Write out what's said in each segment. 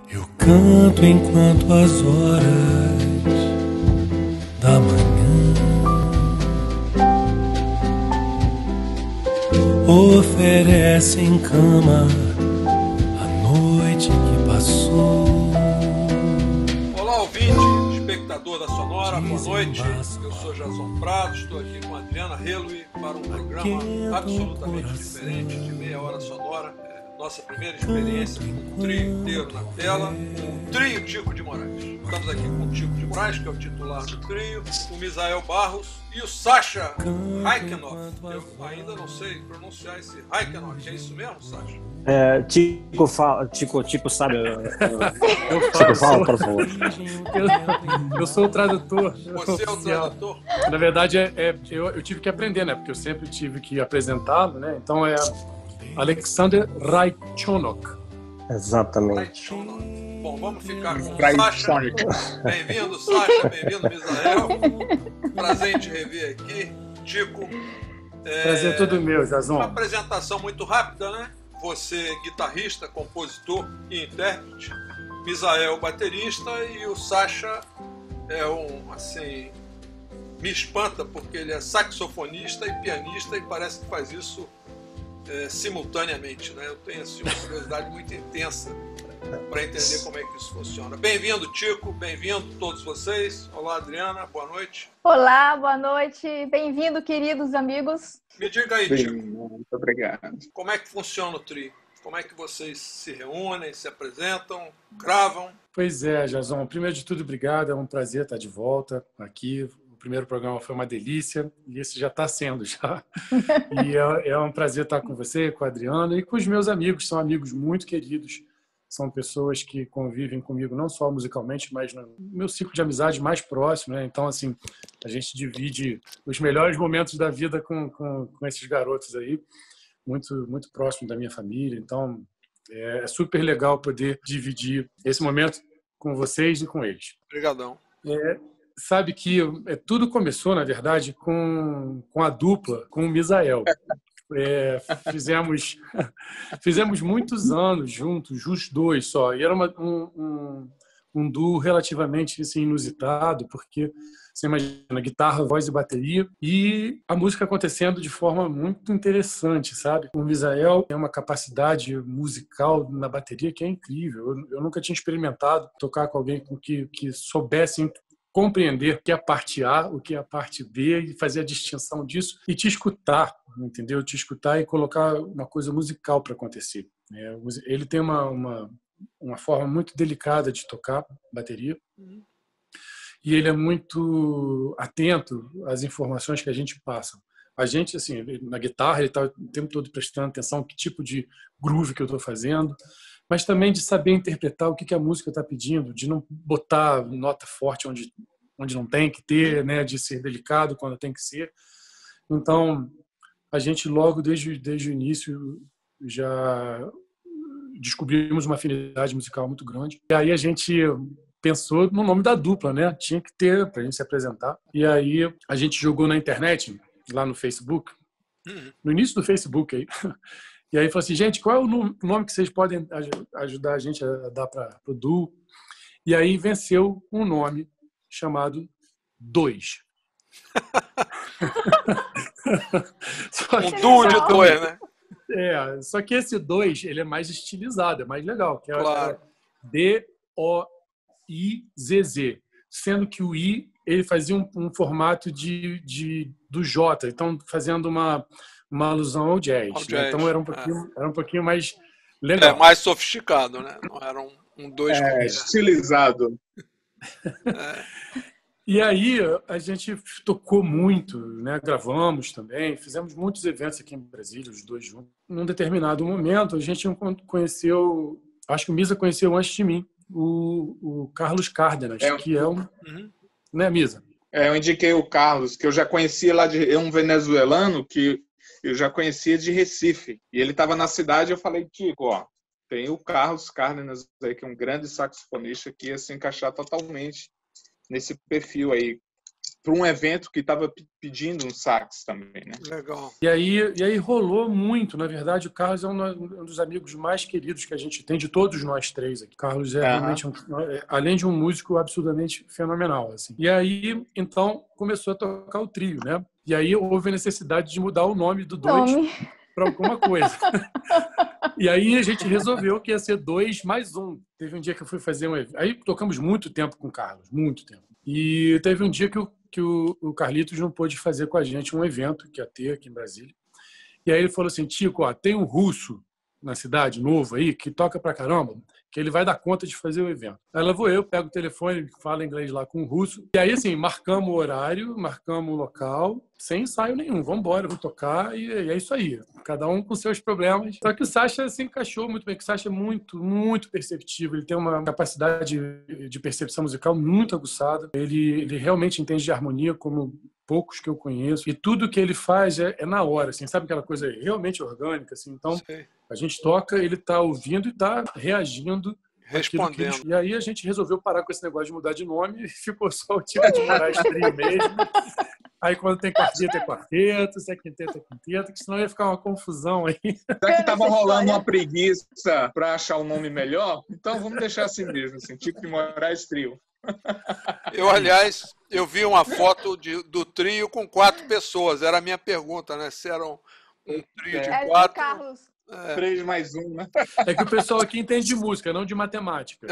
Eu canto enquanto as horas da manhã oferecem cama à noite que passou. Olá, ouvinte, espectador da Sonora, boa noite. Eu sou Jason Prado, estou aqui com a Adriana Helui para um programa absolutamente diferente de meia hora sonora. Nossa primeira experiência com um trio inteiro na tela, o trio Tico de Moraes. Estamos aqui com o Tico de Moraes, que é o titular do trio, o Misael Barros e o Sasha Raikkonen. Eu ainda não sei pronunciar esse Raikkonen. É isso mesmo, Sasha? Tico sabe. Tico, fala, por favor. Eu sou o tradutor. Você é o tradutor? Na verdade, eu tive que aprender, né? Porque eu sempre tive que apresentá-lo, né? Então é Alexander Raikkonen. Exatamente. Bom, vamos ficar com o Sasha. Bem-vindo, Sasha. Bem-vindo, Misael. Prazer em te rever aqui. Tico. Prazer é todo meu, Jason. Uma apresentação muito rápida, né? Você, guitarrista, compositor e intérprete. Misael, baterista. E o Sasha é assim, me espanta porque ele é saxofonista e pianista e parece que faz isso simultaneamente, né? Eu tenho assim, uma curiosidade muito intensa para entender como é que isso funciona. Bem-vindo, Tico, bem-vindo todos vocês. Olá, Adriana, boa noite. Olá, boa noite. Bem-vindo, queridos amigos. Me diga aí, Tico. Muito obrigado. Como é que funciona o trio? Como é que vocês se reúnem, se apresentam, gravam? Pois é, Jason. Primeiro de tudo, obrigado. É um prazer estar de volta aqui. O primeiro programa foi uma delícia e esse já está sendo já. E é um prazer estar com você, com a Adriana e com os meus amigos. São amigos muito queridos. São pessoas que convivem comigo não só musicalmente, mas no meu ciclo de amizade mais próximo, né? Então, assim, a gente divide os melhores momentos da vida com esses garotos aí, muito, muito próximo da minha família. Então, é super legal poder dividir esse momento com vocês e com eles. Obrigadão. Sabe que tudo começou, na verdade, com a dupla, com o Misael. Fizemos muitos anos juntos, os dois só. E era um duo relativamente assim, inusitado, porque você imagina guitarra, voz e bateria, e a música acontecendo de forma muito interessante, sabe? O Misael tem uma capacidade musical na bateria que é incrível. Eu nunca tinha experimentado tocar com alguém que soubesse compreender o que é a parte A, o que é a parte B e fazer a distinção disso e te escutar, entendeu? Te escutar e colocar uma coisa musical para acontecer. Ele tem uma forma muito delicada de tocar bateria e ele é muito atento às informações que a gente passa. A gente, assim, na guitarra, ele está o tempo todo prestando atenção que tipo de groove que eu estou fazendo, mas também de saber interpretar o que a música está pedindo, de não botar nota forte onde não tem que ter, né, de ser delicado quando tem que ser. Então, a gente logo desde o início já descobrimos uma afinidade musical muito grande. E aí a gente pensou no nome da dupla, né? Tinha que ter para a gente se apresentar. E aí a gente jogou na internet, lá no Facebook, no início do Facebook aí. E aí falou assim, gente, qual é o nome que vocês podem ajudar a gente a dar para o duo? E aí venceu um nome chamado Dois. Um duo de dois, né? Só que esse Dois, ele é mais estilizado, é mais legal. Que é claro. D-O-I-Z-Z. Sendo que o I, ele fazia um formato do J. Então, fazendo uma alusão ao jazz. Né? Então era um pouquinho mais legal. Mais sofisticado, né? Não era um dois estilizado. E aí a gente tocou muito, né? Gravamos também, fizemos muitos eventos aqui em Brasília, os dois juntos. Num determinado momento, a gente conheceu, acho que o Misa conheceu antes de mim, o Carlos Cárdenas, que é um... Né, Misa? Eu indiquei o Carlos, que eu já conhecia lá, um venezuelano que eu já conhecia de Recife. E ele estava na cidade e eu falei, Tico, ó, tem o Carlos Cárdenas aí, que é um grande saxofonista que ia se encaixar totalmente nesse perfil aí. um evento que estava pedindo um sax também, né? Legal. E aí rolou muito. Na verdade, o Carlos é um dos amigos mais queridos que a gente tem, de todos nós três aqui. O Carlos é realmente, além de um músico absurdamente fenomenal. Assim. E aí, então, começou a tocar o trio, né? E aí houve a necessidade de mudar o nome do 2 para alguma coisa. E aí a gente resolveu que ia ser 2 mais 1. Teve um dia que eu fui fazer um evento. Aí tocamos muito tempo com o Carlos, muito tempo. E teve um dia que o Carlitos não pôde fazer com a gente um evento que ia ter aqui em Brasília. E aí ele falou assim, Tico, tem um russo na cidade, novo aí, que toca pra caramba, que ele vai dar conta de fazer o evento. Aí lá vou eu, pego o telefone, falo inglês lá com o russo. E aí, assim, marcamos o horário, marcamos o local, sem ensaio nenhum. Vamos embora, vamos tocar e é isso aí. Cada um com seus problemas. Só que o Sacha se encaixou muito bem, que o Sacha é muito, muito perceptivo. Ele tem uma capacidade de percepção musical muito aguçada. Ele realmente entende de harmonia como poucos que eu conheço. E tudo que ele faz é na hora, assim, sabe aquela coisa realmente orgânica, assim. Então, a gente toca, ele está ouvindo e está reagindo. Respondendo. E aí a gente resolveu parar com esse negócio de mudar de nome e ficou só o Tico de Moraes Trio mesmo. Aí quando tem quarteto é quarteto, se é quinteto é quinteto, que senão ia ficar uma confusão aí. Já que estava rolando uma preguiça para achar um nome melhor, então vamos deixar assim mesmo, assim, Tico de Moraes Trio. Aliás, eu vi uma foto do trio com 4 pessoas. Era a minha pergunta, né? Se era um trio de 4. Carlos. 3 mais 1, né? É que o pessoal aqui entende de música, não de matemática.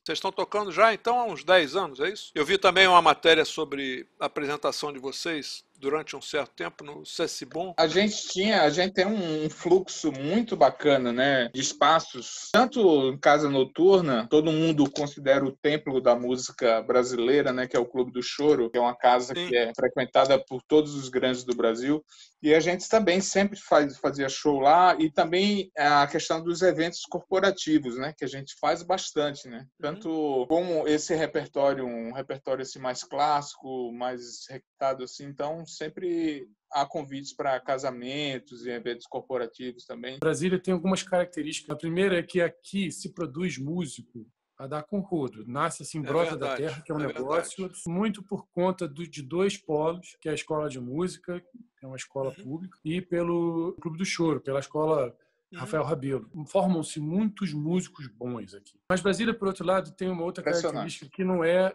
Vocês estão tocando já, então, há uns 10 anos, é isso? Eu vi também uma matéria sobre a apresentação de vocês durante um certo tempo no Cessibon. A gente tem um fluxo muito bacana, né, de espaços, tanto em Casa Noturna, todo mundo considera o templo da música brasileira, né, que é o Clube do Choro, que é uma casa que é frequentada por todos os grandes do Brasil, e a gente também sempre fazia show lá, e também a questão dos eventos corporativos, né, que a gente faz bastante, né, tanto como esse repertório, um repertório assim mais clássico, mais requintado assim, então sempre há convites para casamentos e eventos corporativos também. Brasília tem algumas características. A primeira é que aqui se produz músico a dar com rodo. Nasce assim, brota da terra, que é um negócio muito por conta de 2 polos, que é a Escola de Música, que é uma escola pública, e pelo Clube do Choro, pela escola Rafael Rabelo. Formam-se muitos músicos bons aqui. Mas Brasília, por outro lado, tem uma outra característica que não é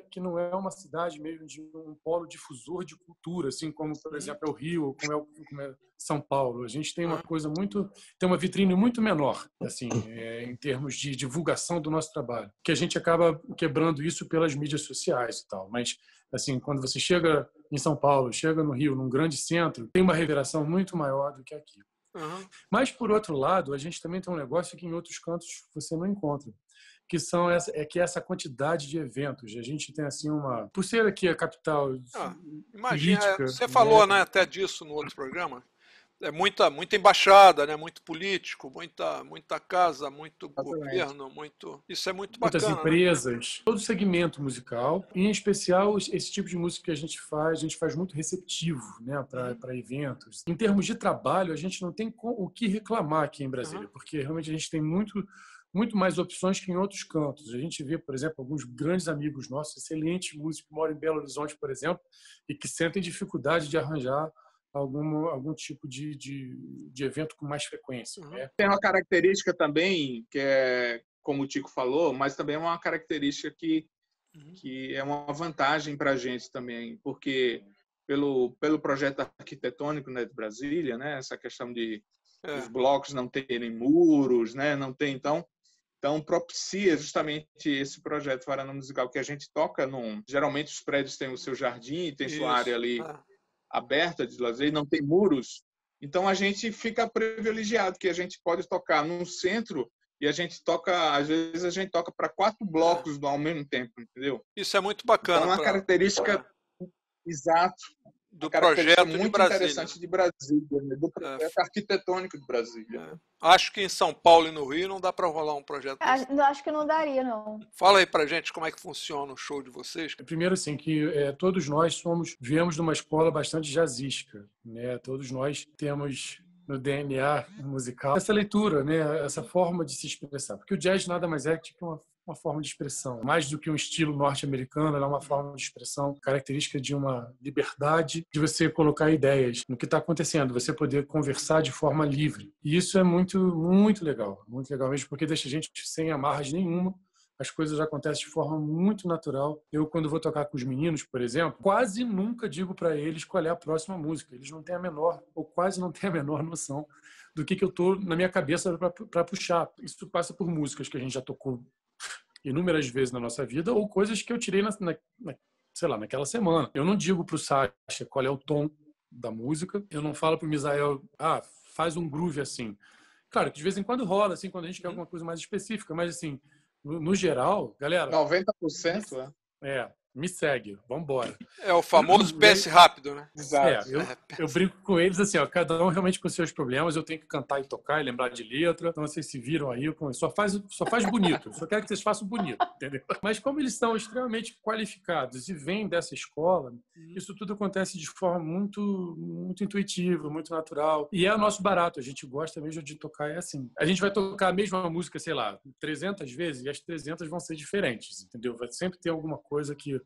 uma cidade mesmo de um polo difusor de cultura, assim como, por exemplo, é o Rio, como é São Paulo. A gente tem uma coisa tem uma vitrine muito menor, assim, em termos de divulgação do nosso trabalho, que a gente acaba quebrando isso pelas mídias sociais e tal. Mas, assim, quando você chega em São Paulo, chega no Rio, num grande centro, tem uma reverberação muito maior do que aqui. Mas, por outro lado, a gente também tem um negócio que em outros cantos você não encontra, que são essa quantidade de eventos. A gente tem assim por ser aqui a capital imagina, política, você falou, né, até disso no outro programa. É muita embaixada, né? Muito político, muita casa, muito governo, isso é muito bacana. Muitas empresas, né? Todo segmento musical, e em especial esse tipo de música que a gente faz muito receptivo, né, para eventos. Em termos de trabalho, a gente não tem o que reclamar aqui em Brasília, porque realmente a gente tem muito mais opções que em outros cantos. A gente vê, por exemplo, alguns grandes amigos nossos, excelentes músicos que moram em Belo Horizonte, por exemplo, e que sentem dificuldade de arranjar algum tipo de evento com mais frequência. Né? Tem uma característica também, que é, como o Tico falou, mas também é uma característica que é uma vantagem para a gente também, porque pelo projeto arquitetônico, né, de Brasília, né, essa questão de os blocos não terem muros, né, não tem, então propicia justamente esse projeto Varanda Musical, que a gente toca geralmente os prédios têm o seu jardim, tem sua área ali aberta de lazer, não tem muros, então a gente fica privilegiado que a gente pode tocar num centro e às vezes a gente toca para 4 blocos ao mesmo tempo, entendeu? Isso é muito bacana. Então, uma característica do projeto muito de Brasília. Interessante de Brasília, né? Do projeto arquitetônico de Brasília. Acho que em São Paulo e no Rio não dá para rolar um projeto desse. Acho que não daria, não. Fala aí pra gente como é que funciona o show de vocês. Primeiro, assim, que todos nós viemos de uma escola bastante jazzística, né? Todos nós temos no DNA musical essa leitura, né? Essa forma de se expressar. Porque o jazz nada mais é que uma uma forma de expressão. Mais do que um estilo norte-americano, ela é uma forma de expressão característica de uma liberdade de você colocar ideias no que está acontecendo, você poder conversar de forma livre. E isso é muito, muito legal mesmo, porque deixa a gente sem amarras nenhuma. As coisas acontecem de forma muito natural. Eu, quando vou tocar com os meninos, por exemplo, quase nunca digo para eles qual é a próxima música. Eles não têm a menor, ou quase não têm a menor noção do que eu estou na minha cabeça para puxar. Isso passa por músicas que a gente já tocou inúmeras vezes na nossa vida, ou coisas que eu tirei sei lá, naquela semana. Eu não digo para o Sacha qual é o tom da música. Eu não falo para o Misael, faz um groove assim. Claro que de vez em quando rola, assim, quando a gente quer alguma coisa mais específica, mas assim, no geral, galera... 90%, me segue, vamos embora. É o famoso PS rápido, né? Exato. Eu brinco com eles assim, cada um realmente com seus problemas, eu tenho que cantar e tocar e lembrar de letra, então vocês se viram aí, só faz bonito, só quero que vocês façam bonito, entendeu? Mas como eles são extremamente qualificados e vêm dessa escola, isso tudo acontece de forma muito, muito intuitiva, muito natural, e é o nosso barato, a gente gosta mesmo de tocar, é assim. A gente vai tocar a mesma música, sei lá, 300 vezes, e as 300 vão ser diferentes, entendeu? Vai sempre ter alguma coisa que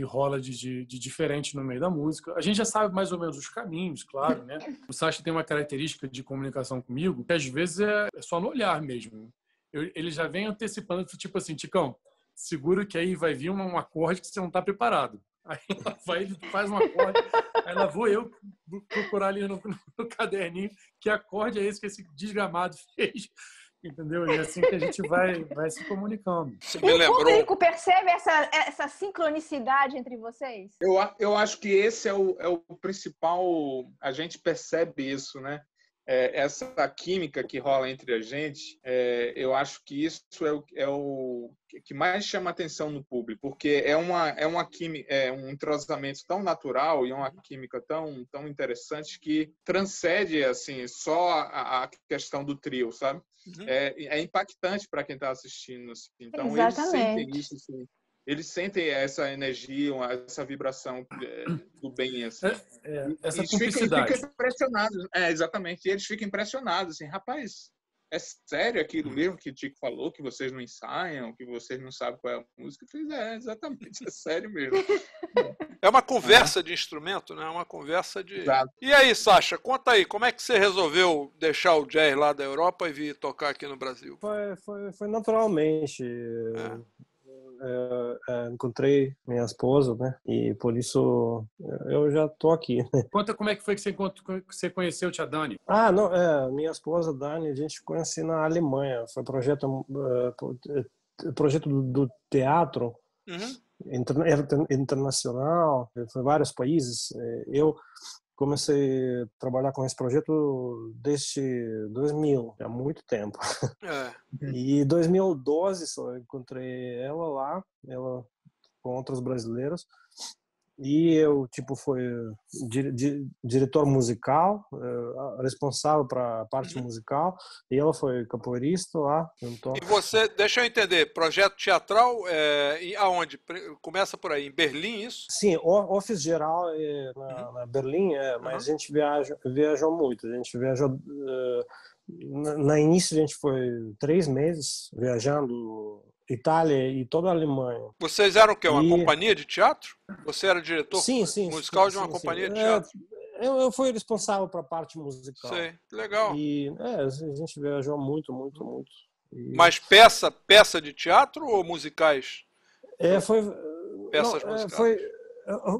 rola de diferente no meio da música. A gente já sabe mais ou menos os caminhos, claro, né? O Sacha tem uma característica de comunicação comigo que às vezes é só no olhar mesmo. Ele já vem antecipando, tipo assim, Ticão, segura que aí vai vir um acorde que você não está preparado. Aí ele faz um acorde, aí lá vou eu procurar ali no caderninho que acorde é esse que esse desgramado fez. Entendeu? E é assim que a gente vai se comunicando. O público percebe essa sincronicidade entre vocês? Eu acho que esse é o principal... A gente percebe isso, né? Essa química que rola entre a gente, eu acho que isso é o que mais chama atenção no público, porque é uma química, um entrosamento tão natural e uma química tão interessante que transcende assim só a questão do trio, sabe? É impactante para quem está assistindo. Assim. Então eles sentem isso, assim. Eles sentem essa energia, essa vibração do bem, assim. Essa cumplicidade. Eles ficam impressionados. Exatamente. E eles ficam impressionados, assim, rapaz, é sério aquilo mesmo que o Tico falou, que vocês não ensaiam, que vocês não sabem qual é a música? Eu fiz, exatamente, é sério mesmo. É uma conversa de instrumento, né? É uma conversa de... Exato. E aí, Sacha, conta aí, como é que você resolveu deixar o jazz lá da Europa e vir tocar aqui no Brasil? Foi naturalmente. Encontrei minha esposa, né? E por isso eu já tô aqui. Conta como é que foi que você conheceu a tia Dani. Não, minha esposa Dani, a gente conhece na Alemanha. Foi projeto do teatro internacional, foi vários países. Eu comecei a trabalhar com esse projeto desde 2000, há muito tempo. E em 2012 só encontrei ela lá, ela com outros brasileiros. E eu, fui diretor musical, responsável para a parte musical, e ela foi capoeirista lá. Então... E você, deixa eu entender, projeto teatral aonde? Começa por aí, em Berlim, isso? Sim, office geral na Berlim, mas a gente viajou muito. A gente viajou... No início a gente foi 3 meses viajando Itália e toda a Alemanha. Vocês eram o quê? Uma companhia de teatro? Você era diretor musical de uma companhia de teatro? Eu fui responsável para a parte musical. Sei, legal. E a gente viajou muito. Mas peça de teatro ou musicais? Peças musicais.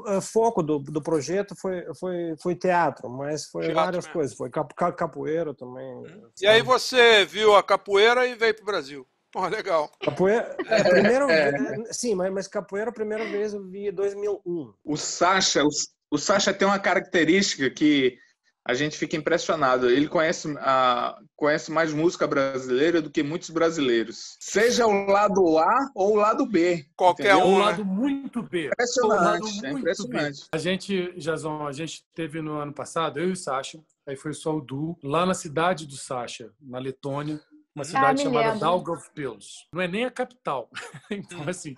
O foco do projeto foi teatro, mas foi teatro várias mesmo. Coisas. Foi capoeira também. E aí você viu a capoeira e veio para o Brasil. Pô, legal. Capoeira, sim, mas capoeira a primeira vez eu vi em 2001. O Sacha tem uma característica que a gente fica impressionado. Ele conhece mais música brasileira do que muitos brasileiros. Seja o lado A ou o lado B. Qualquer um. O lado muito B. Impressionante. Impressionante. A gente, Jason, teve no ano passado, eu e o Sacha, aí foi só o duo, lá na cidade do Sacha, na Letônia, uma cidade chamada Daugavpils. Não é nem a capital. Então, assim,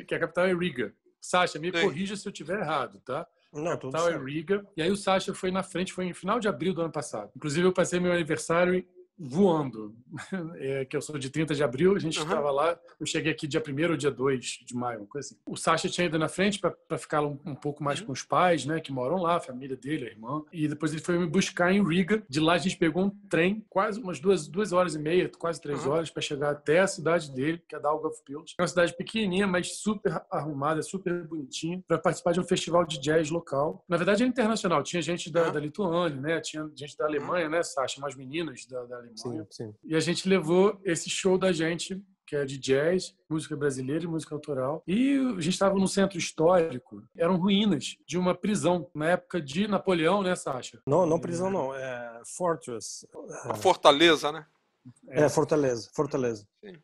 que a capital é Riga. Sacha, me corrija se eu estiver errado, tá? Não, a capital é Riga. E aí o Sacha foi na frente, foi em final de abril do ano passado. Inclusive, eu passei meu aniversário voando. Que eu sou de 30 de abril, a gente estava lá, eu cheguei aqui dia 1º ou dia 2 de maio, uma coisa assim. O Sacha tinha ido na frente para ficar um pouco mais com os pais, né, que moram lá, a família dele, a irmã, e depois ele foi me buscar em Riga. De lá a gente pegou um trem, quase umas 2h30, quase 3 horas, para chegar até a cidade dele, que é Daugavpils. É uma cidade pequenininha, mas super arrumada, super bonitinha, para participar de um festival de jazz local. Na verdade, é internacional. Tinha gente da Lituânia, né? Tinha gente da Alemanha, né, Sacha? Umas meninas da Alemanha. Sim. E a gente levou esse show da gente, que é de jazz, música brasileira e música autoral. E a gente estava num centro histórico. Eram ruínas de uma prisão, na época de Napoleão, né, Sacha? Não prisão não. É fortress. Uma fortaleza, né? Fortaleza. Sim.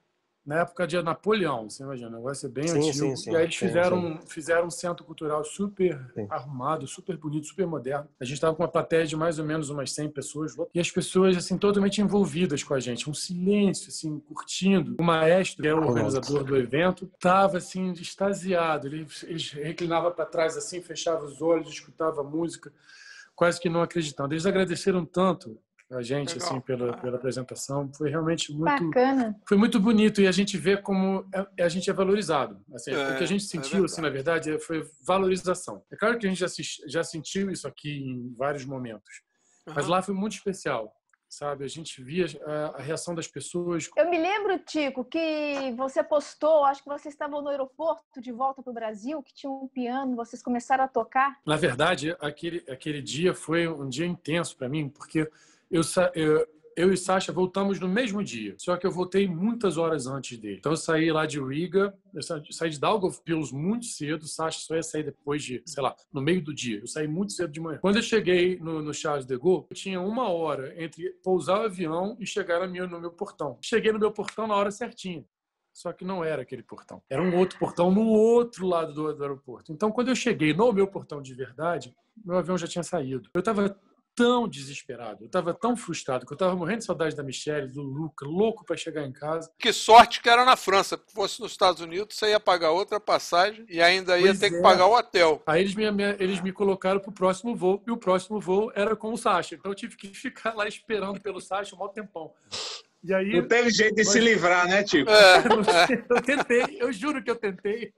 Na época de Napoleão, você imagina, o negócio é bem antigo. Sim, e aí eles fizeram um centro cultural super arrumado, super bonito, super moderno. A gente estava com uma plateia de mais ou menos umas 100 pessoas. E as pessoas, assim, totalmente envolvidas com a gente. Um silêncio, assim, curtindo. O maestro, que é o organizador do evento, estava, assim, extasiado. Ele reclinava para trás, assim, fechava os olhos, escutava a música, quase que não acreditando. Eles agradeceram tanto a gente, assim, pela apresentação. Foi realmente muito bacana. Foi muito bonito, e a gente vê como a gente é valorizado. Assim, o que a gente sentiu, assim, na verdade, foi valorização. É claro que a gente já sentiu isso aqui em vários momentos, mas lá foi muito especial, sabe? A gente via a reação das pessoas. Eu me lembro, Tico, que você postou, acho que vocês estavam no aeroporto de volta para o Brasil, que tinha um piano, vocês começaram a tocar. Na verdade, aquele dia foi um dia intenso para mim, porque eu e Sacha voltamos no mesmo dia, só que eu voltei muitas horas antes dele. Então eu saí lá de Riga, eu saí de Daugavpils muito cedo, Sacha só ia sair depois de, sei lá, no meio do dia. Eu saí muito cedo de manhã. Quando eu cheguei no Charles de Gaulle, eu tinha 1 hora entre pousar o avião e chegar no meu portão. Cheguei no meu portão na hora certinha. Só que não era aquele portão. Era um outro portão no outro lado do aeroporto. Então, quando eu cheguei no meu portão de verdade, meu avião já tinha saído. Eu estava tão desesperado, eu estava tão frustrado, que eu estava morrendo de saudade da Michelle, do Luca, louco para chegar em casa. Que sorte que era na França, porque fosse nos Estados Unidos, você ia pagar outra passagem e ainda ia ter que pagar o hotel. Aí eles me colocaram para o próximo voo, e o próximo voo era com o Sacha. Então eu tive que ficar lá esperando pelo Sacha um maior tempão. E aí, não teve jeito de se livrar, né, Tico? Eu tentei, eu juro que eu tentei.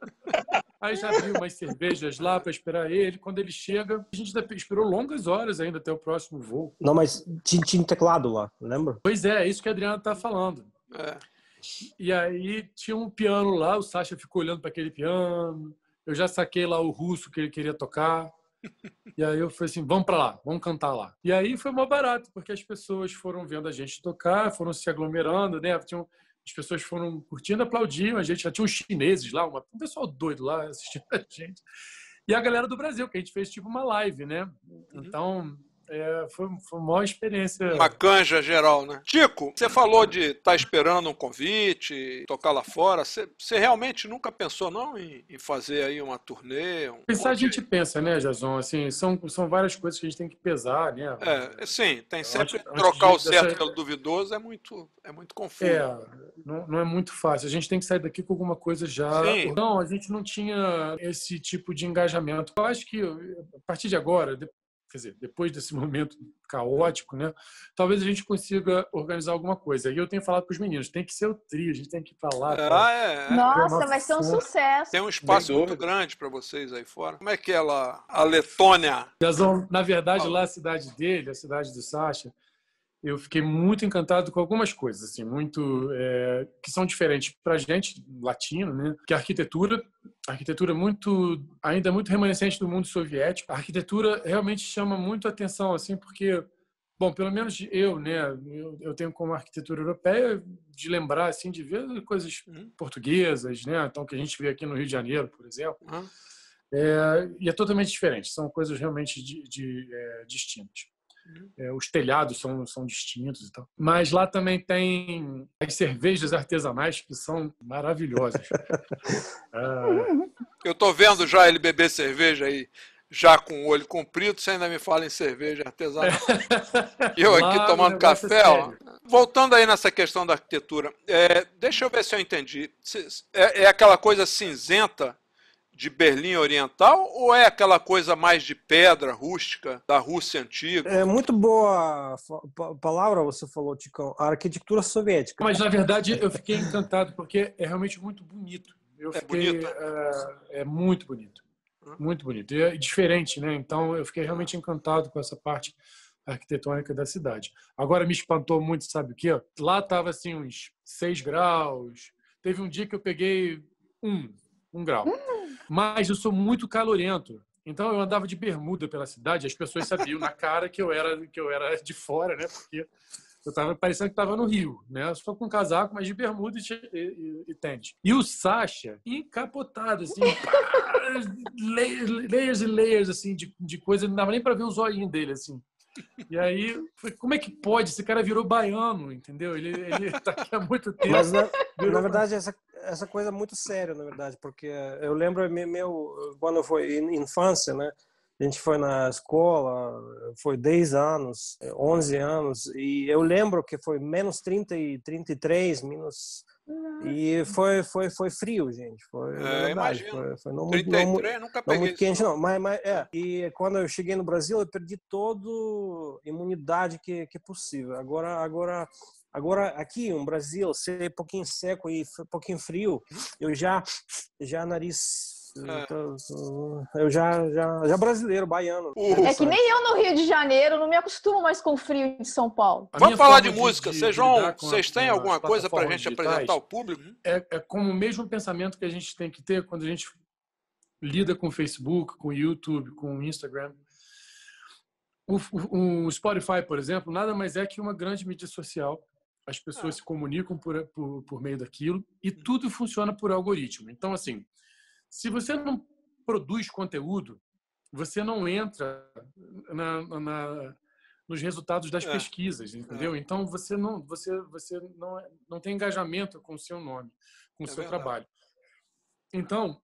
Aí já abri umas cervejas lá para esperar ele. Quando ele chega, a gente esperou longas horas ainda até o próximo voo. Não, mas tinha teclado lá, lembra? Pois é isso que a Adriana está falando. E aí tinha um piano lá, o Sacha ficou olhando para aquele piano. Eu já saquei lá o russo que ele queria tocar. E aí eu falei assim, vamos para lá, vamos cantar lá. E aí foi mó barato, porque as pessoas foram vendo a gente tocar, foram se aglomerando, né? As pessoas foram curtindo, aplaudiam a gente. Já tinha uns chineses lá, um pessoal doido lá assistindo a gente. E a galera do Brasil, que a gente fez tipo uma live, né? Então, foi uma maior experiência. Uma canja geral, né? Tico, você falou de estar esperando um convite, tocar lá fora. Você realmente nunca pensou, não, em fazer aí uma turnê? Pensar a gente pensa, né, Jason? Assim, são várias coisas que a gente tem que pesar, né? Sim, tem sempre trocar o certo pelo duvidoso, é muito confuso. Não é muito fácil. A gente tem que sair daqui com alguma coisa já. Sim. Não, a gente não tinha esse tipo de engajamento. Eu acho que, a partir de agora, quer dizer, depois desse momento caótico, né? Talvez a gente consiga organizar alguma coisa. E eu tenho falado para os meninos, tem que ser o trio, a gente tem que ir para lá. Nossa, vai ser um sucesso. Tem um espaço muito grande para vocês aí fora. Como é que é lá, a Letônia? Na verdade, lá a cidade dele, a cidade do Sacha, eu fiquei muito encantado com algumas coisas, assim, que são diferentes para a gente, latino, né? Que a arquitetura ainda muito remanescente do mundo soviético. A arquitetura realmente chama muito a atenção, assim, porque, bom, pelo menos eu, né? Eu tenho como arquitetura europeia de lembrar, assim, de ver coisas portuguesas, né? Então, que a gente vê aqui no Rio de Janeiro, por exemplo. E é totalmente diferente. São coisas realmente distintas. Os telhados são distintos e tal. Mas lá também tem as cervejas artesanais que são maravilhosas. Eu tô vendo já ele beber cerveja aí, já com o olho comprido, você ainda me fala em cerveja artesanal. E eu aqui tomando café. Voltando aí nessa questão da arquitetura, deixa eu ver se eu entendi. É aquela coisa cinzenta de Berlim Oriental ou é aquela coisa mais de pedra rústica da Rússia antiga? É muito boa palavra você falou, Ticão, a arquitetura soviética. Mas, na verdade, eu fiquei encantado, porque é realmente muito bonito. Bonito? É muito bonito. Muito bonito. E é diferente, né? Então, eu fiquei realmente encantado com essa parte arquitetônica da cidade. Agora, me espantou muito, sabe o quê? Lá estava assim, uns 6 graus. Teve um dia que eu peguei 1 grau. Mas eu sou muito calorento. Então, eu andava de bermuda pela cidade. As pessoas sabiam na cara que eu era de fora, né? Porque eu estava parecendo que estava no Rio, né? Só com casaco, mas de bermuda e tênis. E o Sacha, encapotado, assim, layers e layers, assim, de coisa. Não dava nem para ver o zoinho dele, assim. E aí, como é que pode? Esse cara virou baiano, entendeu? Ele tá aqui há muito tempo. Mas, na verdade, essa coisa é muito séria, na verdade, porque eu lembro quando foi infância, né? A gente foi na escola, foi 10 anos, 11 anos, e eu lembro que foi menos 30 e 33, e foi frio, gente. Foi, na verdade, foi não 33, nunca peguei não muito quente, isso, não. Mas e quando eu cheguei no Brasil, eu perdi toda a imunidade que é possível. Agora aqui no Brasil, ser um pouquinho seco e um pouquinho frio, eu já nariz... Eu já brasileiro, baiano. É que nem eu no Rio de Janeiro, não me acostumo mais com o frio de São Paulo. Vamos falar de música. Vocês têm alguma coisa para a gente apresentar ao público? É como o mesmo pensamento que a gente tem que ter quando a gente lida com o Facebook, com o YouTube, com o Instagram. O Spotify, por exemplo, nada mais é que uma grande mídia social. As pessoas se comunicam por meio daquilo e tudo funciona por algoritmo. Então, assim, se você não produz conteúdo, você não entra nos resultados das pesquisas, entendeu? Então, você não tem engajamento com o seu nome, com o seu trabalho. Então,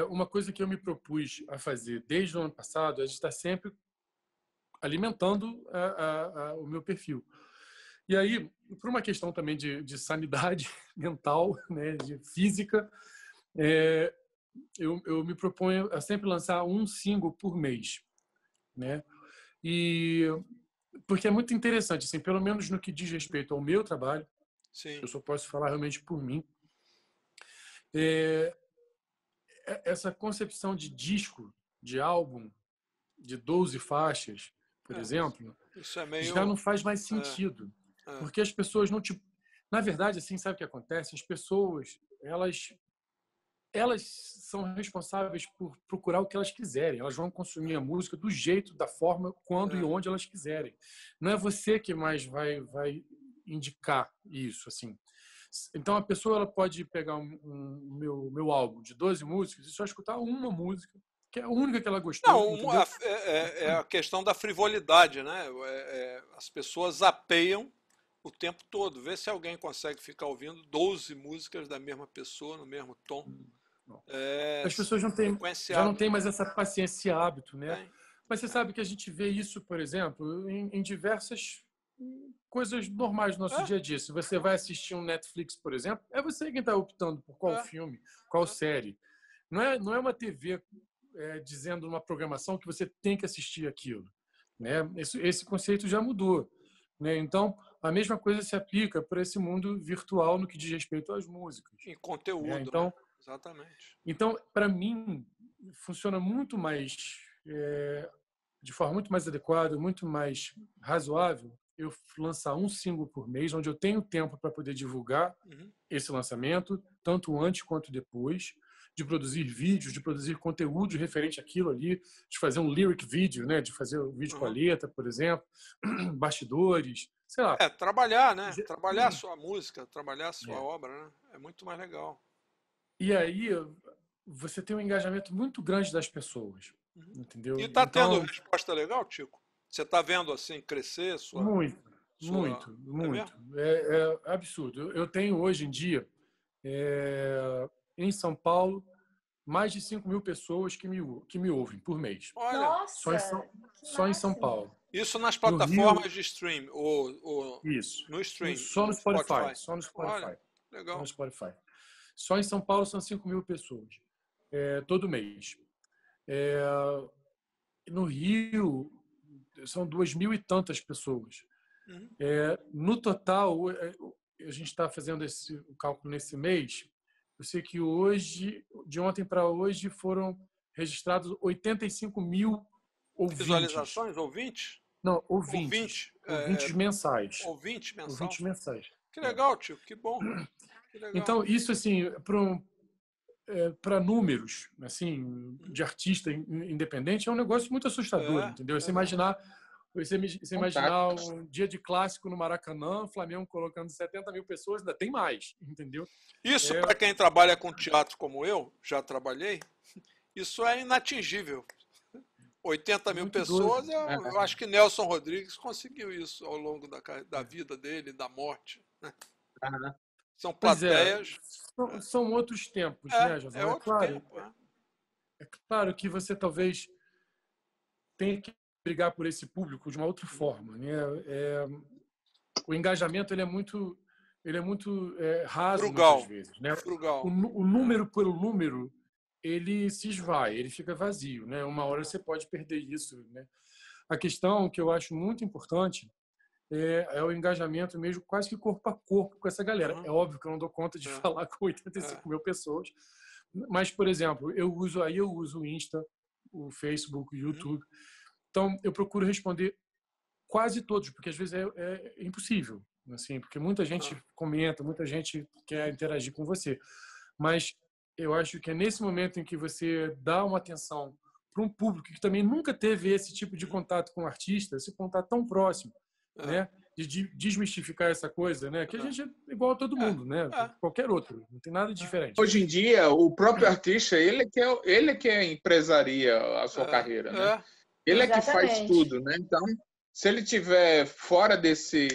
uma coisa que eu me propus a fazer desde o ano passado é estar sempre alimentando o meu perfil. E aí, por uma questão também de sanidade mental, né, de física, eu me proponho a sempre lançar um single por mês, né? E porque é muito interessante, assim, pelo menos no que diz respeito ao meu trabalho. Sim. Eu só posso falar realmente por mim. Essa concepção de disco, de álbum, de 12 faixas, por exemplo, isso é meio... já não faz mais sentido, porque as pessoas não te... Na verdade, assim, sabe o que acontece? As pessoas, elas são responsáveis por procurar o que elas quiserem. Elas vão consumir a música do jeito, da forma, quando e onde elas quiserem. Não é você que mais vai indicar isso, assim. Então, a pessoa ela pode pegar meu álbum de 12 músicas e só escutar uma música, que é a única que ela gostou. Não, é a questão da frivolidade, né? As pessoas zapeiam o tempo todo. Vê se alguém consegue ficar ouvindo 12 músicas da mesma pessoa, no mesmo tom. As pessoas já não têm mais essa paciência, esse hábito, né? Mas você sabe que a gente vê isso, por exemplo, em diversas coisas normais do nosso dia a dia. Se você vai assistir um Netflix, por exemplo, é você quem está optando por qual filme, qual série. Não é uma TV dizendo numa programação que você tem que assistir aquilo, né? Esse conceito já mudou, né? Então, a mesma coisa se aplica para esse mundo virtual no que diz respeito às músicas. Em conteúdo, então, né? Exatamente. Então, para mim, funciona muito mais, de forma muito mais adequada, muito mais razoável, eu lançar um single por mês, onde eu tenho tempo para poder divulgar esse lançamento, tanto antes quanto depois, de produzir vídeos, de produzir conteúdo referente àquilo ali, de fazer um lyric vídeo, né? De fazer um vídeo com a letra, por exemplo, bastidores, sei lá. Trabalhar, né? Trabalhar a sua música, trabalhar a sua obra, né? É muito mais legal. E aí você tem um engajamento muito grande das pessoas, entendeu? E está tendo resposta legal, Tico? Você está vendo assim crescer sua... Muito. É absurdo. Eu tenho hoje em dia, em São Paulo, mais de 5 mil pessoas que me ouvem por mês. Olha, nossa, só em São Paulo. Isso nas plataformas de stream? Isso. No stream? Só no Spotify. Só no Spotify. Olha, legal. Só no Spotify. Só em São Paulo são 5 mil pessoas. todo mês. No Rio, são 2.000 e tantas pessoas. No total, a gente está fazendo o cálculo nesse mês. Eu sei que hoje, de ontem para hoje, foram registrados 85.000 ouvintes. Visualizações, ouvintes? Não, ouvintes mensais. Ouvintes mensais. Ouvintes mensais. Que legal, tio, que bom. Que legal. Então, isso, assim, para números assim, de artista independente, é um negócio muito assustador, entendeu? Você imaginar um dia de clássico no Maracanã, Flamengo colocando 70.000 pessoas, ainda tem mais, entendeu? Isso, para quem trabalha com teatro como eu, já trabalhei, isso é inatingível. 80.000 pessoas, eu acho que Nelson Rodrigues conseguiu isso ao longo da vida dele, da morte. Né? São plateias. São outros tempos, né, José? É outro tempo. É claro que você talvez tenha que brigar por esse público de uma outra forma, né? O engajamento ele é muito raso muitas vezes, né? Frugal. O número pelo número ele se esvai, ele fica vazio, né? Uma hora você pode perder isso, né? A questão que eu acho muito importante é o engajamento mesmo, quase que corpo a corpo com essa galera. É óbvio que eu não dou conta de falar com 85.000 pessoas, mas, por exemplo, eu uso o Insta, o Facebook, o YouTube. Então, eu procuro responder quase todos, porque às vezes é impossível, assim, porque muita gente comenta, muita gente quer interagir com você. Mas eu acho que é nesse momento em que você dá uma atenção para um público que também nunca teve esse tipo de contato com o artista, esse contato tão próximo, né? De desmistificar essa coisa, né? Que a gente é igual a todo mundo, né? Qualquer outro, não tem nada de diferente. Hoje em dia, o próprio artista, ele que empresaria a sua carreira, né? Ele é que faz tudo, né? Então, se ele estiver fora desse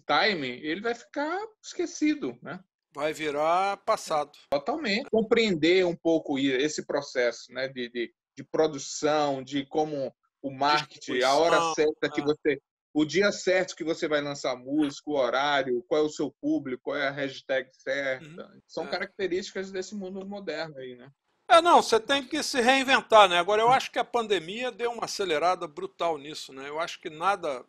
time, ele vai ficar esquecido, né? Vai virar passado. Totalmente. Compreender um pouco esse processo, né? De produção, de como o marketing, a hora certa que você... O dia certo que você vai lançar música, o horário, qual é o seu público, qual é a hashtag certa. São características desse mundo moderno aí, né? Não, você tem que se reinventar, né? Agora, eu acho que a pandemia deu uma acelerada brutal nisso, né? Eu acho que nada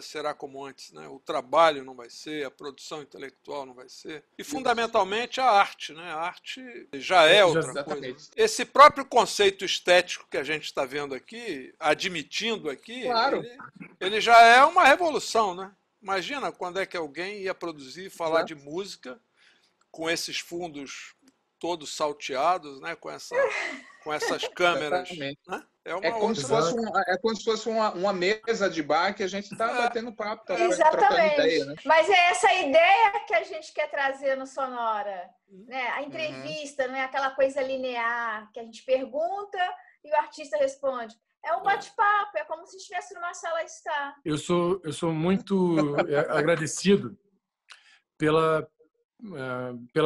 será como antes, né? O trabalho não vai ser, a produção intelectual não vai ser. E, fundamentalmente, a arte, né? A arte já é outra coisa. Esse próprio conceito estético que a gente está vendo aqui, admitindo aqui, ele já é uma revolução, né? Imagina quando é que alguém ia produzir e falar de música com esses fundos todos salteados, né? Com essas câmeras. Né? É como se fosse uma mesa de bar que a gente está batendo papo, trocando ideia. Né? Mas é essa ideia que a gente quer trazer no Sonora. Né? A entrevista, não é aquela coisa linear que a gente pergunta e o artista responde. É um bate-papo, é como se estivesse numa sala de estar. Eu sou muito agradecido pela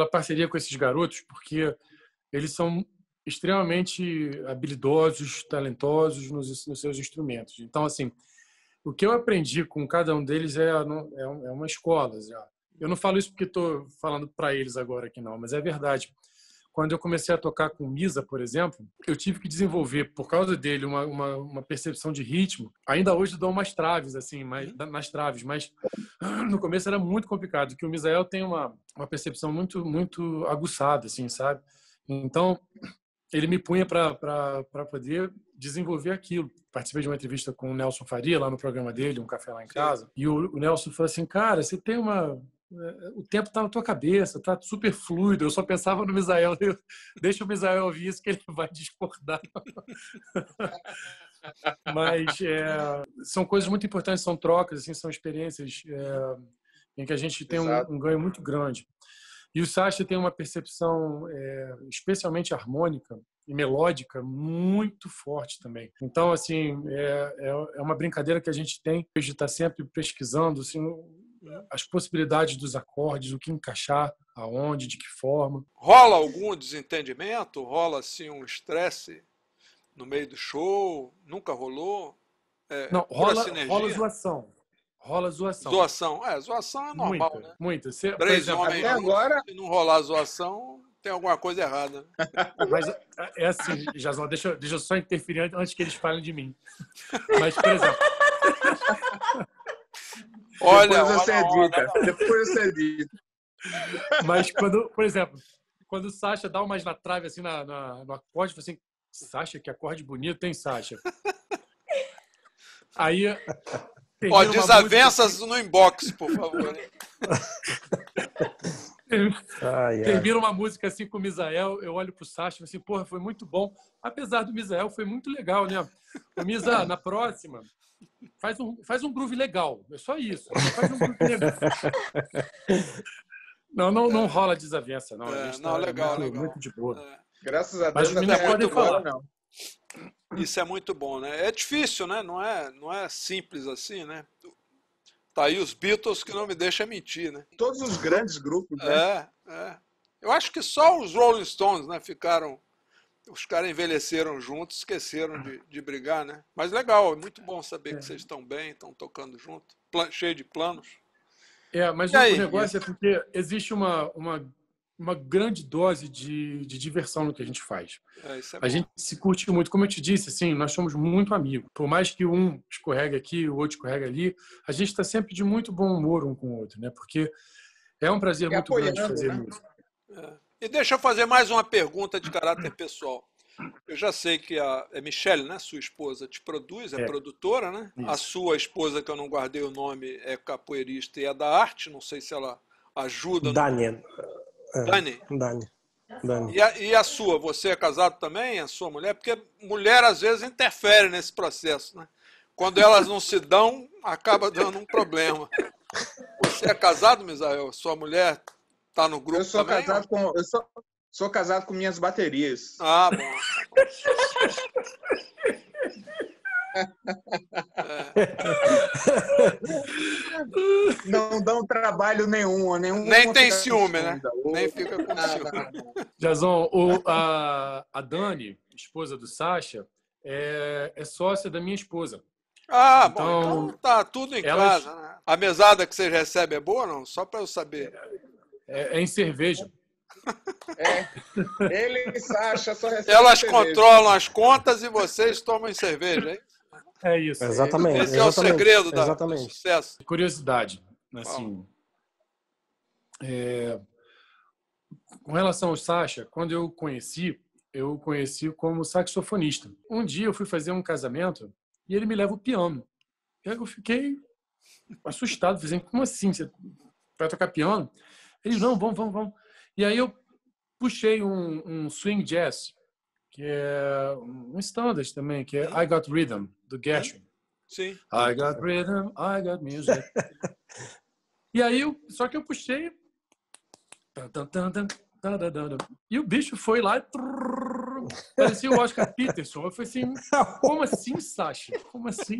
parceria com esses garotos, porque eles são extremamente habilidosos, talentosos nos seus instrumentos. Então, assim, o que eu aprendi com cada um deles é uma escola. Já. Eu não falo isso porque estou falando para eles agora aqui, não, mas é verdade. Quando eu comecei a tocar com o Misa, por exemplo, eu tive que desenvolver, por causa dele, uma percepção de ritmo. Ainda hoje dou umas traves, assim, nas traves, mas no começo era muito complicado, porque o Misael tem uma percepção muito, muito aguçada, assim, sabe? Então, ele me punha para poder desenvolver aquilo. Participei de uma entrevista com o Nelson Faria, lá no programa dele, Um Café Lá em Casa, e o Nelson falou assim, cara, você tem o tempo está na tua cabeça, está super fluido. Eu só pensava no Misael. Deixa o Misael ouvir isso que ele vai discordar. Mas são coisas muito importantes, são trocas, assim, são experiências em que a gente tem um ganho muito grande. E o Sacha tem uma percepção especialmente harmônica e melódica muito forte também. Então, assim, é uma brincadeira que a gente tem de estar sempre pesquisando, assim, as possibilidades dos acordes, o que encaixar, aonde, de que forma. Rola algum desentendimento? Rola assim um estresse no meio do show? Nunca rolou? Não, rola zoação. Rola zoação. Zoação é normal, muita, né? Muita. 3 homens até agora, se não rolar zoação, tem alguma coisa errada. Mas é assim, Jason, deixa eu só interferir antes que eles falem de mim. Mas, por exemplo... Depois você edita. Mas quando, por exemplo, quando o Sasha dá umas na trave assim no acorde, eu falo assim, Sasha, que acorde bonito, hein, Sasha? Aí... Ó, desavenças no inbox, por favor. Termina uma música assim com o Misael, eu olho pro Sasha e falo assim, porra, foi muito bom. Apesar do Misael, foi muito legal, né? O Misa, na próxima, faz um groove legal. É só isso. Faz um groove legal. Não rola desavença, não. A gente não, legal. Muito de boa. Graças a Deus. Mas os meninos podem falar. Não. Isso é muito bom, né? É difícil, né? Não é simples assim, né? Tá aí os Beatles que não me deixam mentir, né? Todos os grandes grupos, né? Eu acho que só os Rolling Stones, né, ficaram... Os caras envelheceram juntos, esqueceram de brigar, né? Mas legal, é muito bom saber que vocês estão bem, estão tocando junto, cheio de planos. Mas o negócio é porque existe uma grande dose de diversão no que a gente faz. Isso é a gente se curte muito. Como eu te disse, assim, nós somos muito amigos. Por mais que um escorregue aqui, o outro escorregue ali, a gente está sempre de muito bom humor um com o outro, né? Porque é um prazer muito grande fazer isso. E deixa eu fazer mais uma pergunta de caráter pessoal. Eu já sei que a Michelle, né, sua esposa, te produz, é produtora, né? Isso. A sua esposa, que eu não guardei o nome, é capoeirista e é da arte. Não sei se ela ajuda. Dani. E a sua? Você é casado também? A sua mulher? Porque mulher, às vezes, interfere nesse processo, né? Quando elas não se dão, acaba dando um problema. Você é casado, Misael? Sua mulher está no grupo também? Sou casado com minhas baterias. Ah, bom. Não dão trabalho nenhum. Nem tem ciúme, né? Nem fica com ciúme. Jason, a Dani, esposa do Sasha, é sócia da minha esposa. Ah, então tá tudo em casa, né? A mesada que vocês recebem é boa ou não? Só para eu saber. É em cerveja. Ele e Sasha só recebem Elas cerveja. controlam as contas e vocês tomam cerveja, hein? É isso. Exatamente. Esse é o segredo do sucesso. Curiosidade, assim, com relação ao Sasha, quando eu conheci como saxofonista. Um dia eu fui fazer um casamento e ele me leva o piano. Eu fiquei assustado, dizendo, como assim? Você vai tocar piano? Ele, não, vamos. E aí eu puxei um swing jazz, que é um standard também, que é I Got Rhythm, do Gershwin. Sim. I got rhythm, I got music. E aí, só que eu puxei... E o bicho foi lá e... Parecia o Oscar Peterson. Eu falei assim, como assim, Sasha? Como assim?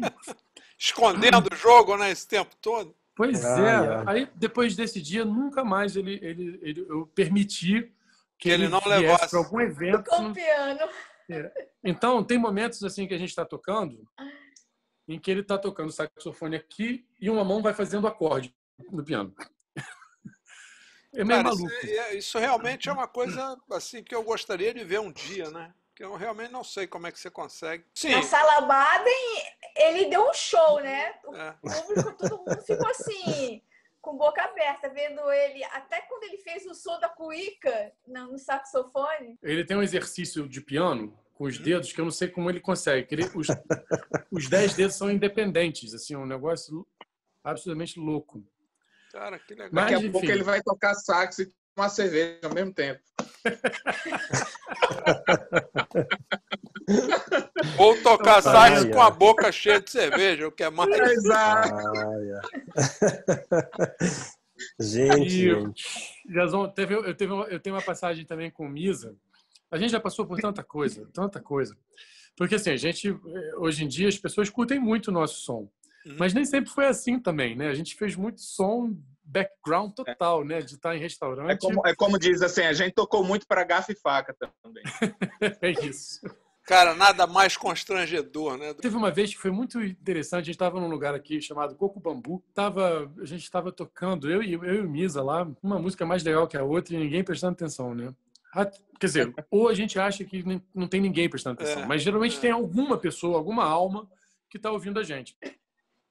Escondendo o jogo, né, esse tempo todo? Pois é. Aí, depois desse dia, nunca mais eu permiti que ele não levasse para algum evento. Com piano. Então, tem momentos assim que a gente está tocando, em que ele está tocando saxofone aqui e uma mão vai fazendo acorde no piano. É meio maluco. Isso realmente é uma coisa assim que eu gostaria de ver um dia, né? Que eu realmente não sei como é que você consegue. Sim. Na Sala Baden, ele deu um show, né? O público, todo mundo ficou assim, com boca aberta, vendo ele. Até quando ele fez o som da cuíca no saxofone. Ele tem um exercício de piano com os dedos que eu não sei como ele consegue. Os 10 dedos são independentes, assim, um negócio absolutamente louco. Cara, que legal. Daqui a pouco ele vai tocar sax e tomar cerveja ao mesmo tempo. Ou tocar sax com a boca cheia de cerveja, o que é mais. Exato. Gente. Jason, eu tenho uma passagem também com o Misa. A gente já passou por tanta coisa. Porque assim, hoje em dia as pessoas curtem muito o nosso som. Mas nem sempre foi assim também, né? A gente fez muito som background total, né? De estar em restaurante. É como diz assim, a gente tocou muito para garfo e faca também. É isso. Cara, nada mais constrangedor, né? Teve uma vez que foi muito interessante. A gente estava num lugar aqui chamado Coco Bambu. A gente estava tocando, eu e o Misa lá, uma música mais legal que a outra e ninguém prestando atenção, né? Quer dizer, ou a gente acha que não tem ninguém prestando atenção, mas geralmente tem alguma pessoa, alguma alma que está ouvindo a gente.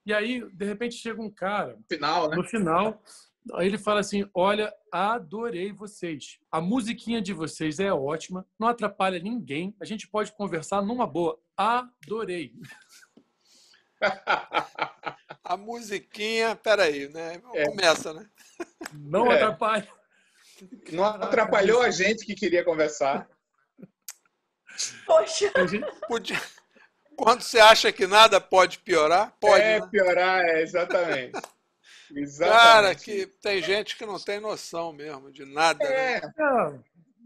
E aí, de repente, chega um cara, no final, aí ele fala assim, olha, adorei vocês. A musiquinha de vocês é ótima, não atrapalha ninguém, a gente pode conversar numa boa. Adorei. A musiquinha, peraí, né? Começa, né? Não atrapalha. Não atrapalhou a gente que queria conversar. Poxa. Podia... Quando você acha que nada pode piorar, pode. Né? Piorar, exatamente. Cara, que tem gente que não tem noção mesmo de nada. Né?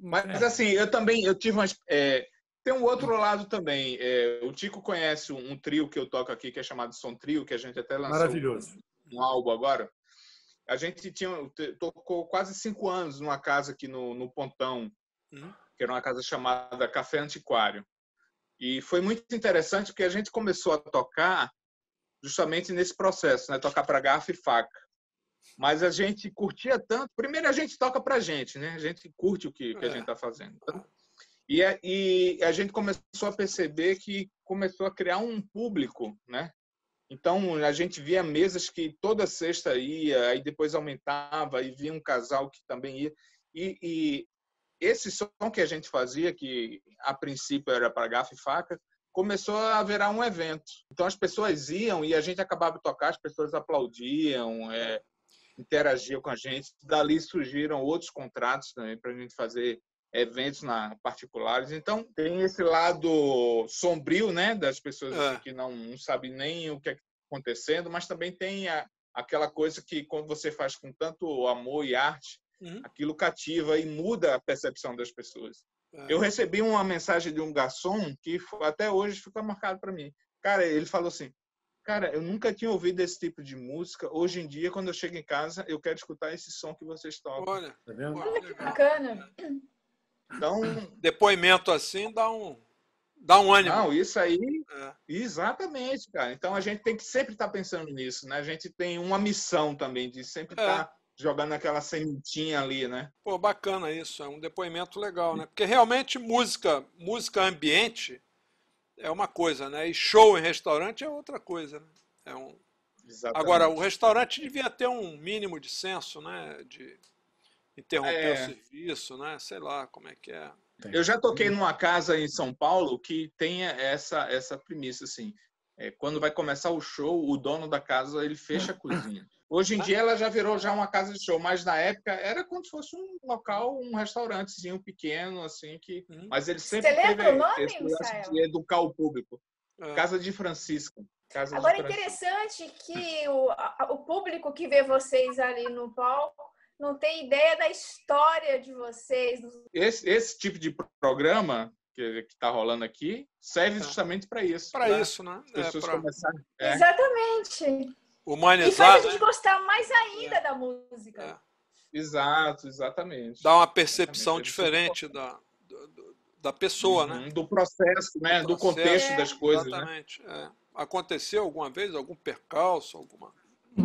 Mas assim, eu tive umas. Tem um outro lado também. O Tico conhece um trio que eu toco aqui, que é chamado Som Trio, que a gente até lançou um álbum agora. A gente tocou quase 5 anos numa casa aqui no Pontão, que era uma casa chamada Café Antiquário. E foi muito interessante porque a gente começou a tocar justamente nesse processo, né? Tocar para garfo e faca. Mas a gente curtia tanto. Primeiro a gente toca para a gente, né? A gente curte o que a gente está fazendo. E a gente começou a perceber que começou a criar um público, né? Então, a gente via mesas que toda sexta ia, aí depois aumentava, e via um casal que também ia. E esse som que a gente fazia, que a princípio era para garfo e faca, começou a virar um evento. Então, as pessoas iam e a gente acabava de tocar, as pessoas aplaudiam, interagiam com a gente. Dali surgiram outros contratos também para a gente fazer eventos particulares. Então, tem esse lado sombrio, né, das pessoas assim, que não sabem nem o que está acontecendo, mas também tem aquela coisa que, quando você faz com tanto amor e arte, aquilo cativa e muda a percepção das pessoas. Eu recebi uma mensagem de um garçom que até hoje fica marcado para mim. Cara, ele falou assim, cara, eu nunca tinha ouvido esse tipo de música. Hoje em dia, quando eu chego em casa, eu quero escutar esse som que vocês tocam. Olha, tá vendo? Olha que bacana. Então, depoimento assim dá um ânimo. Não, isso aí, exatamente, cara. Então a gente tem que sempre estar pensando nisso, né? A gente tem uma missão também de sempre estar jogando aquela sementinha ali, né? Pô, bacana isso, é um depoimento legal, né? Porque realmente música ambiente é uma coisa, né? E show em restaurante é outra coisa, né? Exatamente. Agora, o restaurante devia ter um mínimo de senso, né? De interromper o serviço, né? Sei lá como é que é. Eu já toquei numa casa em São Paulo que tem essa premissa, assim. Quando vai começar o show, o dono da casa, ele fecha a cozinha. Hoje em dia ela já virou uma casa de show, mas na época era como se fosse um local, um restaurantezinho pequeno, assim, mas ele sempre teve esse lance de educar o público. Casa de Francisca. Agora, interessante que o público que vê vocês ali no palco não tem ideia da história de vocês. Esse tipo de programa que está rolando aqui serve justamente para isso. Para isso, né? As pessoas começarem. Exatamente. Humanizar. E faz a gente gostar mais ainda da música. Exato, exatamente. Dá uma percepção diferente da pessoa, né? Do processo, né? Do contexto das coisas. Exatamente. Né? Aconteceu alguma vez algum percalço, alguma...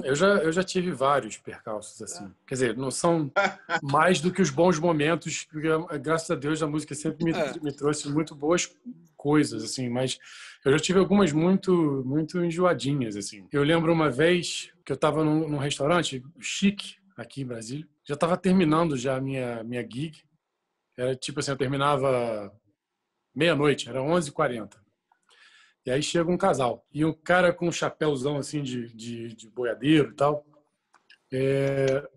Eu já tive vários percalços assim. Quer dizer, não são mais do que os bons momentos, porque graças a Deus a música sempre me trouxe muito boas coisas assim, mas eu já tive algumas muito enjoadinhas assim. Eu lembro uma vez que eu estava num restaurante chique aqui em Brasília, já estava terminando já a minha gig. Era tipo assim, eu terminava meia-noite, era 11h40. E aí chega um casal. E um cara com um chapéuzão assim de boiadeiro e tal.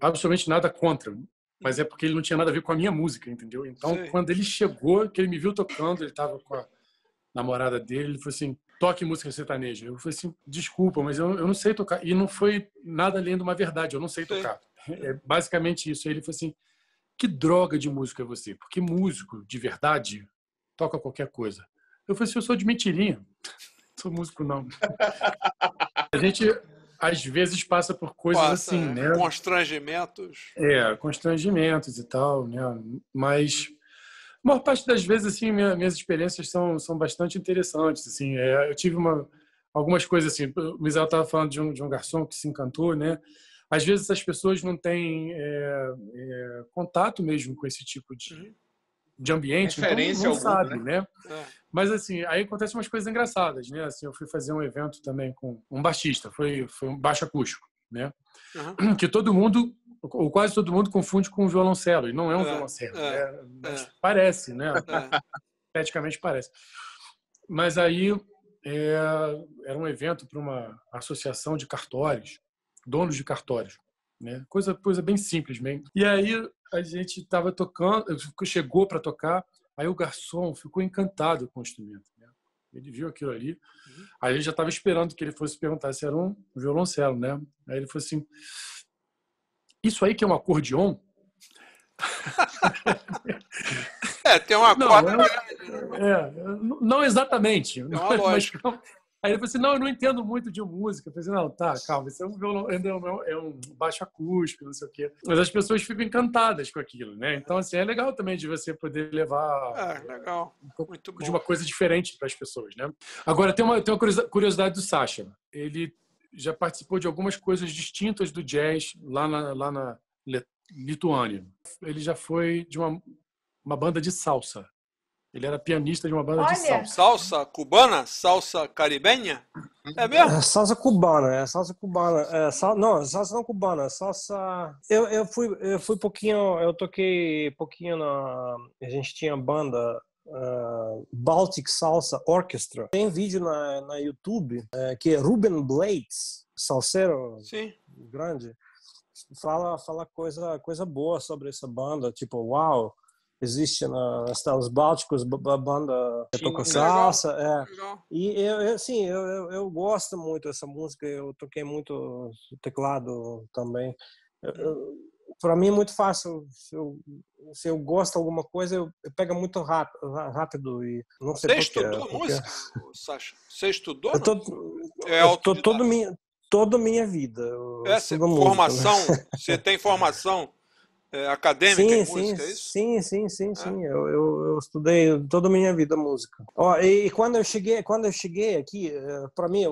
Absolutamente nada contra. Mas é porque ele não tinha nada a ver com a minha música, entendeu? Então, quando ele chegou, que ele me viu tocando, ele estava com a namorada dele, ele falou assim, toque música sertaneja. Eu falei assim, desculpa, mas eu não sei tocar. E não foi nada além de uma verdade, eu não sei tocar. É basicamente isso. Aí ele falou assim, que droga de música é você? Porque músico, de verdade, toca qualquer coisa. Eu falei assim, eu sou de mentirinha. Não sou músico, não. A gente, às vezes, passa por coisas assim, né? Constrangimentos. Constrangimentos e tal, né? Mas, a maior parte das vezes, assim, minhas experiências são bastante interessantes, assim. Eu tive algumas coisas assim. O Misael estava falando de um garçom que se encantou, né? Às vezes, as pessoas não têm contato mesmo com esse tipo de ambiente, referência então não alguma, sabe, né? Mas, assim, aí acontecem umas coisas engraçadas, né? Assim, eu fui fazer um evento também com um baixista, foi um baixo acústico, né? Que todo mundo, ou quase todo mundo, confunde com um violoncelo, e não é um violoncelo, né? Mas parece, né? Esteticamente parece. Mas aí era um evento para uma associação de cartórios, donos de cartórios, né? Coisa bem simples mesmo. E aí a gente estava tocando, chegou para tocar, aí o garçom ficou encantado com o instrumento, né? Ele viu aquilo ali, aí ele já estava esperando que ele fosse perguntar se era um violoncelo, né? Aí ele falou assim: isso aí que é um acordeon? Tem uma corda. Não exatamente. É uma lógica. Aí ele falou assim: não, eu não entendo muito de música. Eu falei assim: não, tá, calma, isso é um violão, é um baixo acústico, não sei o quê. Mas as pessoas ficam encantadas com aquilo, né? Então, assim, é legal também de você poder levar legal. Muito bom. de uma coisa diferente para as pessoas, né? Agora, tem uma curiosidade do Sacha. Ele já participou de algumas coisas distintas do jazz lá na Lituânia. Ele já foi de uma banda de salsa. Ele era pianista de uma banda de salsa. Salsa cubana? Salsa caribenha? É mesmo? Salsa cubana, salsa cubana. Não, salsa não cubana, salsa... Eu fui pouquinho, eu toquei pouquinho a gente tinha banda Baltic Salsa Orchestra. Tem vídeo na YouTube que é Ruben Blades, salseiro grande, fala coisa boa sobre essa banda, tipo, uau, existe nos Estados Bálticos a banda que toca salsa. E eu gosto muito dessa música, eu toquei muito teclado também. Para mim é muito fácil, se eu gosto de alguma coisa, eu pego muito rápido e não sei porquê. Você estudou música, Sacha? Você estudou? Toda minha vida. Formação, música, né? Você tem formação acadêmica em música, é isso? Sim. Eu estudei toda a minha vida música. E quando eu cheguei aqui, para mim,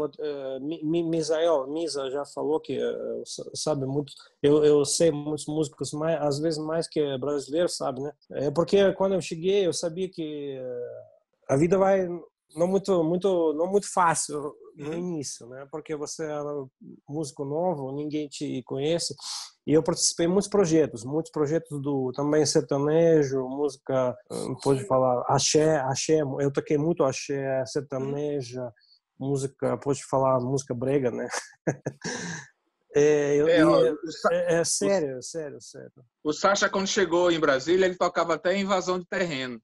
Misa já falou que sabe muito. Eu sei muitos músicos, às vezes mais que brasileiro, sabe, né? Porque quando eu cheguei, eu sabia que a vida vai não muito fácil no início, né? Porque você é um músico novo, ninguém te conhece. E eu participei em muitos projetos do também sertanejo, música, pode falar axé, eu toquei muito axé, sertaneja, música, pode falar música brega, né? Sério. O Sacha, quando chegou em Brasília, ele tocava até Invasão de Terreno.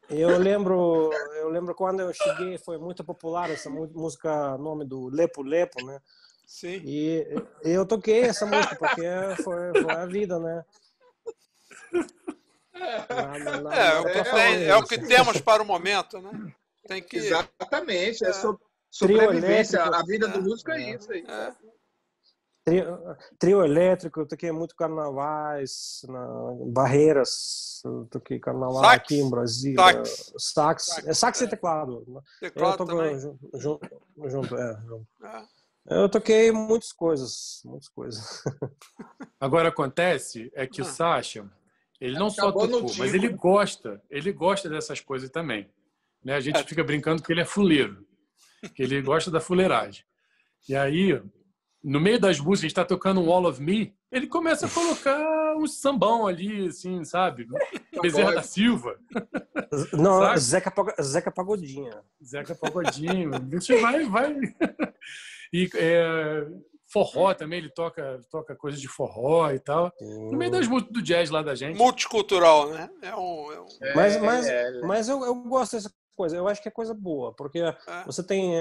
Eu lembro quando eu cheguei, foi muito popular essa música, nome do Lepo Lepo, né? Sim. E eu toquei essa música porque foi a vida, né? É o que temos para o momento, né? Tem que... Exatamente, sobrevivência. A vida do músico é isso aí. Trio elétrico, eu toquei muito carnavais, Barreiras, eu toquei carnaval aqui em Brasília. Sax e teclado. Teclado eu toco também. Junto. Eu toquei muitas coisas. Agora acontece que o Sacha, ele não só tocou, mas ele gosta dessas coisas também. Né? A gente fica brincando que ele é fuleiro, que ele gosta da fuleiragem. E aí, no meio das músicas, a gente está tocando um All of Me, ele começa a colocar um sambão ali, assim, sabe? Bezerra da Silva. Não, Zeca Pagodinho. Zeca Pagodinho. A gente vai. E forró também, ele toca coisas de forró e tal. No meio das músicas do jazz lá da gente. Multicultural, né? Mas eu gosto dessa coisa. Eu acho que é coisa boa, porque você tem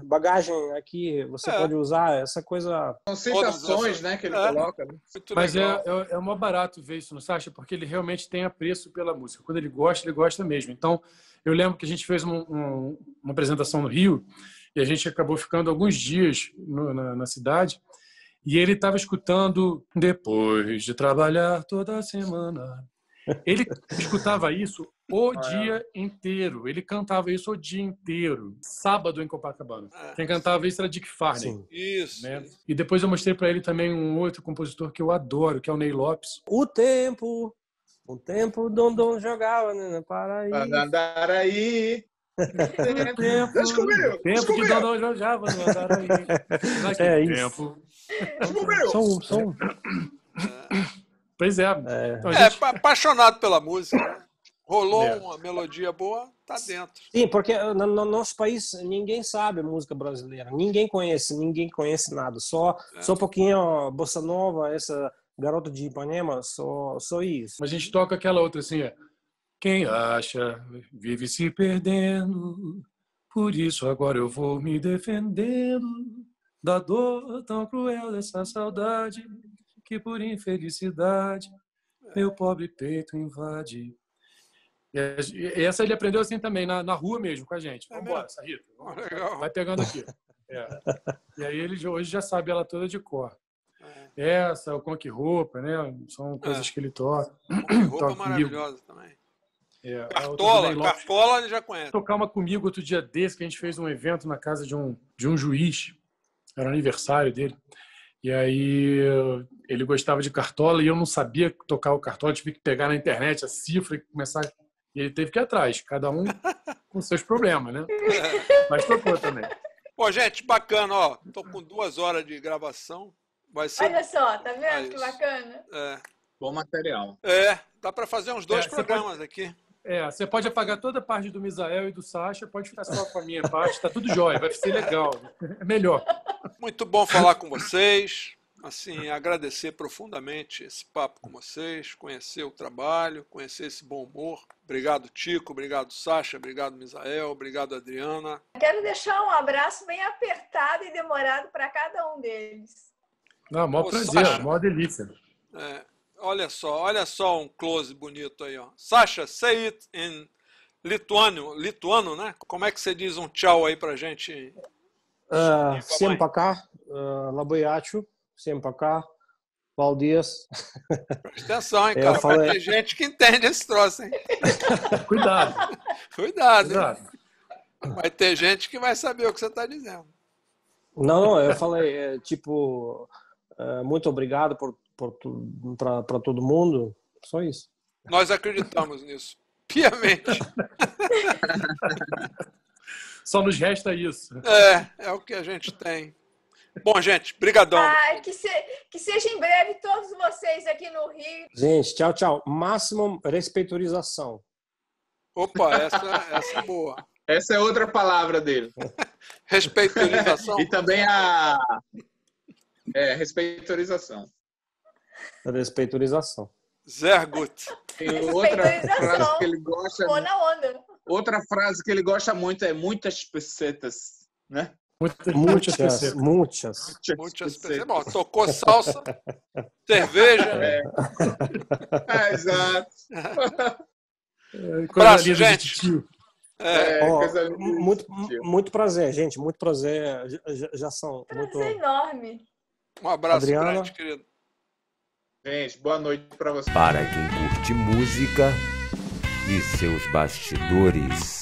bagagem aqui, você pode usar essa coisa... São sensações, né, que ele coloca. Né? Mas é mó barato ver isso no Sacha, porque ele realmente tem apreço pela música. Quando ele gosta mesmo. Então, eu lembro que a gente fez uma apresentação no Rio, e a gente acabou ficando alguns dias na cidade, e ele estava escutando Depois de Trabalhar Toda Semana. Ele escutava isso o dia inteiro. Ele cantava isso o dia inteiro. Sábado em Copacabana. Quem cantava isso era Dick Farney. Isso. Né? E depois eu mostrei para ele também um outro compositor que eu adoro, que é o Ney Lopes. O tempo Dondon jogava, né? Para andar aí. O tempo que Dondon jogava no Andaraí. É isso. Só um. Pois é. Então, apaixonado pela música, né? Rolou uma melodia boa, tá dentro. Sim, porque no nosso país ninguém sabe música brasileira, ninguém conhece nada, só um pouquinho bossa nova, essa Garota de Ipanema, só isso. Mas a gente toca aquela outra assim, quem acha vive se perdendo, por isso agora eu vou me defendendo da dor tão cruel dessa saudade que por infelicidade meu pobre peito invade. E essa ele aprendeu assim também, na rua mesmo, com a gente. Vamos embora, Sarrito. Vai pegando aqui. E aí ele hoje já sabe ela toda de cor. Essa, o Com Que Roupa, né? São coisas que ele toca. Com Que Roupa maravilhosa também. Cartola ele já conhece. Tocar uma comigo outro dia desse, que a gente fez um evento na casa de um juiz. Era aniversário dele. E aí ele gostava de Cartola e eu não sabia tocar o Cartola. Tive que pegar na internet a cifra e começar... E ele teve que ir atrás, cada um com seus problemas, né? Mas tocou também. Pô, gente, bacana, ó. Tô com 2 horas de gravação. Vai ser... Olha só, tá vendo que bacana? Bom material. Dá para fazer uns 2 programas aqui. Você pode apagar toda a parte do Misael e do Sacha, pode ficar só com a minha parte, tá tudo jóia, vai ser legal. É melhor. Muito bom falar com vocês. Assim, agradecer profundamente esse papo com vocês, conhecer o trabalho, conhecer esse bom humor. Obrigado, Tico, obrigado, Sacha, obrigado, Misael, obrigado, Adriana. Quero deixar um abraço bem apertado e demorado para cada um deles. Maior prazer, maior delícia. Olha só um close bonito aí, ó. Sacha, say it in lituano, né? Como é que você diz um tchau aí pra gente? Всем пока, labai ačiū. Всем пока, Valdias. Presta atenção, hein, cara. Vai ter gente que entende esse troço, hein? Cuidado. Vai ter gente que vai saber o que você está dizendo. Não, eu falei, muito obrigado para todo mundo. Só isso. Nós acreditamos nisso. Piamente. Só nos resta isso. É o que a gente tem. Bom, gente, brigadão. Que seja em breve todos vocês aqui no Rio. Gente, tchau. Máximo respeiturização. Opa, essa é boa. Essa é outra palavra dele. Respeiturização. E também respeiturização. Respeiturização. Sehr gut. Tem outra frase que ele gosta. Vou na onda. Outra frase que ele gosta muito é muitas pesetas, né? Muitas pesetas. Bom, tocou salsa, cerveja. Exato. Abraço, gente. Muito prazer, gente. Muito prazer. Já são. Prazer enorme. Um abraço grande, querido. Gente, boa noite para vocês. Para quem curte música e seus bastidores.